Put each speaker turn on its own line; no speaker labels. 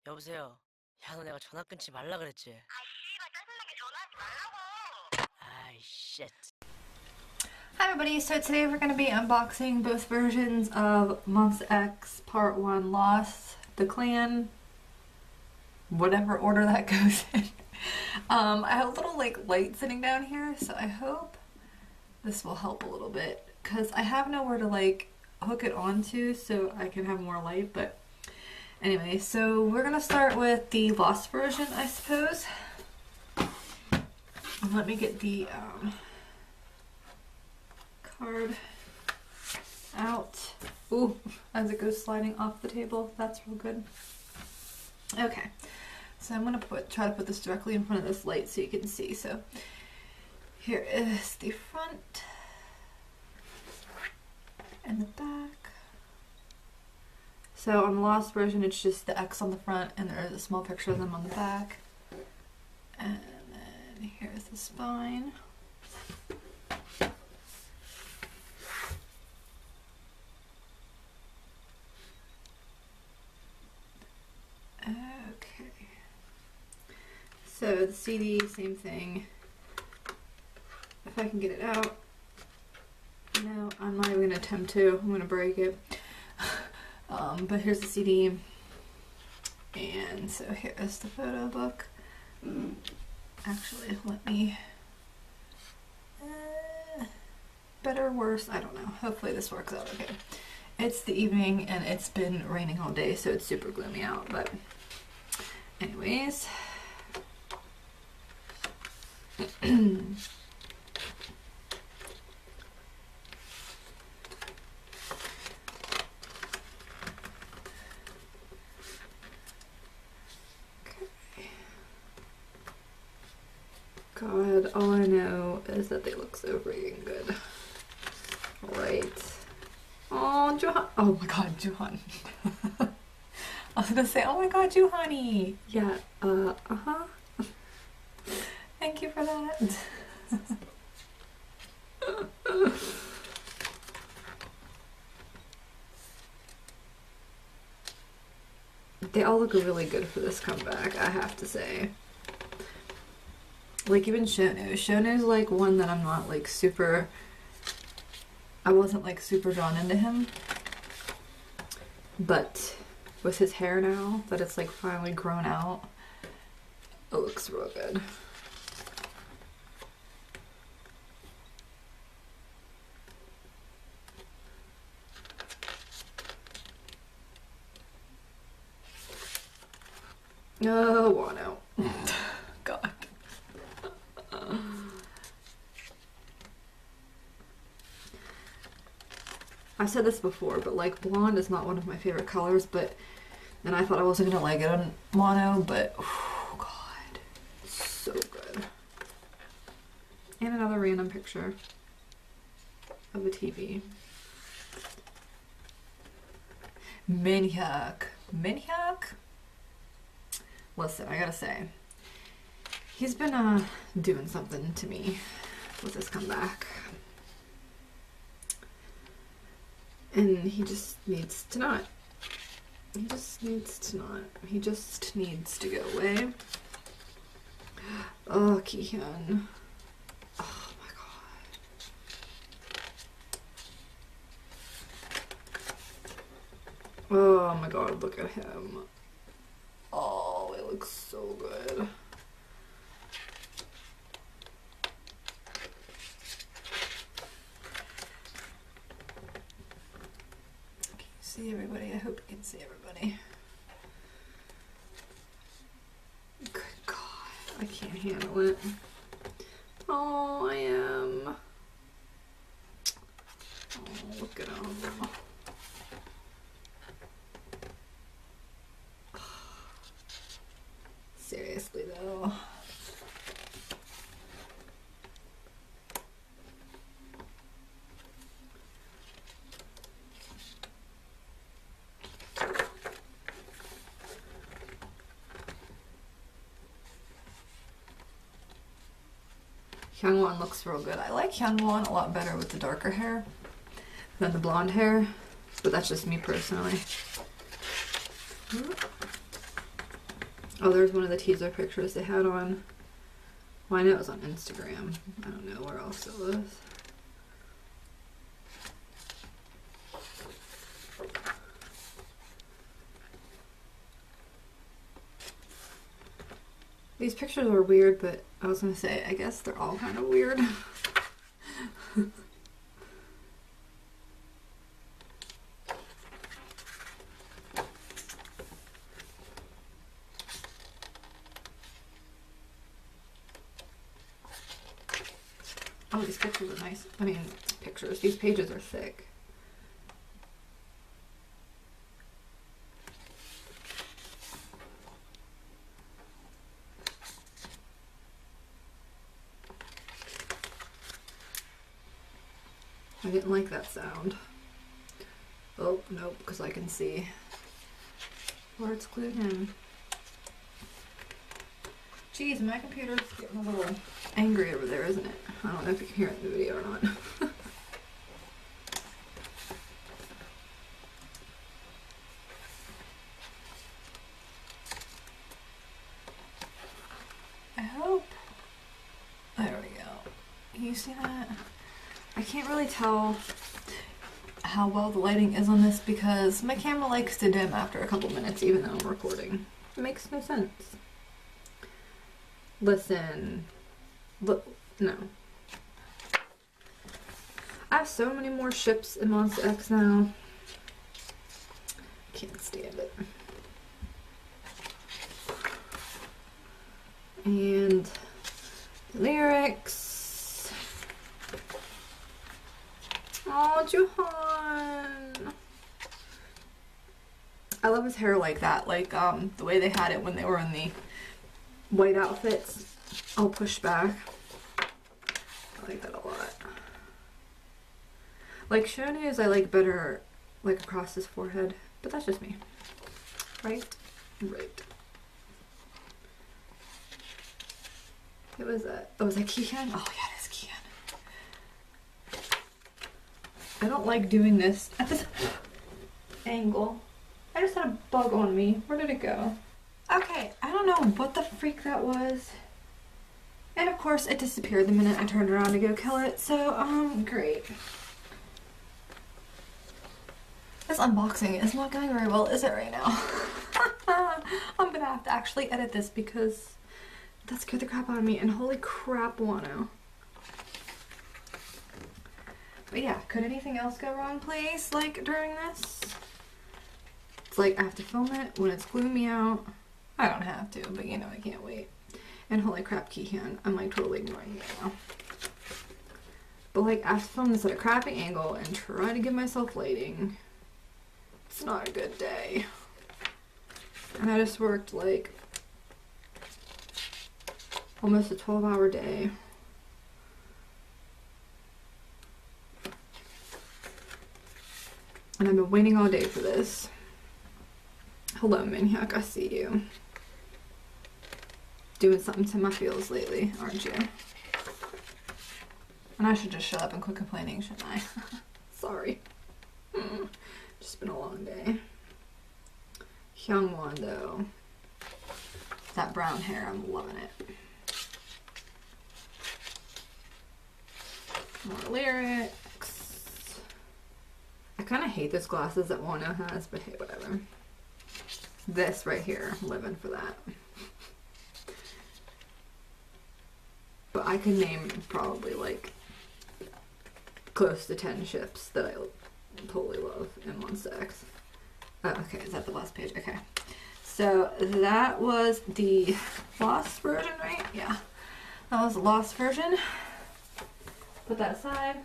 여보세요. 야, 너 내가 전화 끊지 말라 그랬지?
씨발 짜증나게 전화하지 말라고.
아이, 쉣.
Hi everybody, so today we're going to be unboxing both versions of Monsta X Part 1 Lost, the Clan, whatever order that goes in. I have a little light sitting down here, so I hope this will help a little bit because I have nowhere to hook it onto so I can have more light, but anyway, so we're going to start with the Lost version, I suppose. Let me get the card out. Ooh, as it goes sliding off the table. That's real good. Okay, so I'm gonna try to put this directly in front of this light so you can see. So here is the front and the back. So on the Lost version, it's just the X on the front, and there's a small picture of them on the back. And then here's the spine. Okay, so the CD, same thing. If I can get it out. No, I'm not even going to attempt to. I'm going to break it. But here's the CD. And so here's the photo book. Actually, let me... better, worse, I don't know. Hopefully this works out okay. It's the evening and it's been raining all day, so it's super gloomy out, but anyways. God, all I know is that they look so freaking good. Right. Oh, Johan. Oh my god, Johan. I was gonna say, oh my god, Johani. Yeah, uh-huh. Thank you for that. They all look really good for this comeback, I have to say. Like even Shono. Shono's like one that I'm not like super... I wasn't like super drawn into him. But with his hair now, that it's like finally grown out, it looks real good. Oh, Wano. God. I've said this before, but like blonde is not one of my favorite colors, and I thought I wasn't gonna like it on mono, but oh god, so good. And another random picture of a TV. Minhyuk. Minhyuk? Listen, I gotta say, he's been doing something to me with his comeback. And he just needs to not. He just needs to not. He just needs to go away. Oh, Kihyun. Oh my god. Oh my god, look at him. Oh, it looks so good. See everybody? I hope you can see everybody. Good God, I can't handle it. Oh, I am. Oh, look at him. Seriously though. Hyungwon looks real good. I like Hyungwon a lot better with the darker hair than the blonde hair, but that's just me personally. Oh, there's one of the teaser pictures they had on. Well, I know it was on Instagram. I don't know where else it was. These pictures were weird, but I was gonna say, I guess they're all kind of weird. Oh, these pictures are nice. I mean, pictures. These pages are thick. I didn't like that sound. Oh, nope, because I can see where it's glued in. Jeez, my computer's getting a little angry over there, isn't it? I don't know if you can hear it in the video or not. I hope. There we go. Can you see that? I can't really tell how well the lighting is on this because my camera likes to dim after a couple minutes even though I'm recording. It makes no sense. Listen. Look, no. I have so many more ships in Monsta X now. Can't stand it. And lyrics. Oh, Juhan. I love his hair like that, like the way they had it when they were in the white outfits, all pushed back. I like that a lot. Like Shonu's I like better like across his forehead, but that's just me. Right? Right. It was a, oh, was that Kihan? Oh yeah, it is Kihan. I don't like doing this at this angle. I just had a bug on me. Where did it go? Okay, I don't know what the freak that was. And of course it disappeared the minute I turned around to go kill it, so great. This unboxing is not going very well, is it right now? I'm gonna have to actually edit this because that scared the crap out of me, and holy crap, Wano. But yeah, could anything else go wrong, please, like during this? It's like I have to film it when it's gluing me out. I don't have to, but you know, I can't wait. And holy crap, Kihan, I'm like totally ignoring you now. But like, I have to film this at a crappy angle and try to give myself lighting. It's not a good day. And I just worked like almost a 12-hour day. And I've been waiting all day for this. Hello, Minhyuk, I see you. Doing something to my feels lately, aren't you? And I should just shut up and quit complaining, shouldn't I? Sorry. Just been a long day. Hyungwon though. That brown hair, I'm loving it. More lyrics. I kind of hate those glasses that Wano has, but hey, whatever. This right here, I'm living for that. But I can name probably like close to 10 ships that I totally love in Monsta X. Oh, okay, is that the last page? Okay. So that was the lost version, right? Yeah. That was the lost version. Put that aside.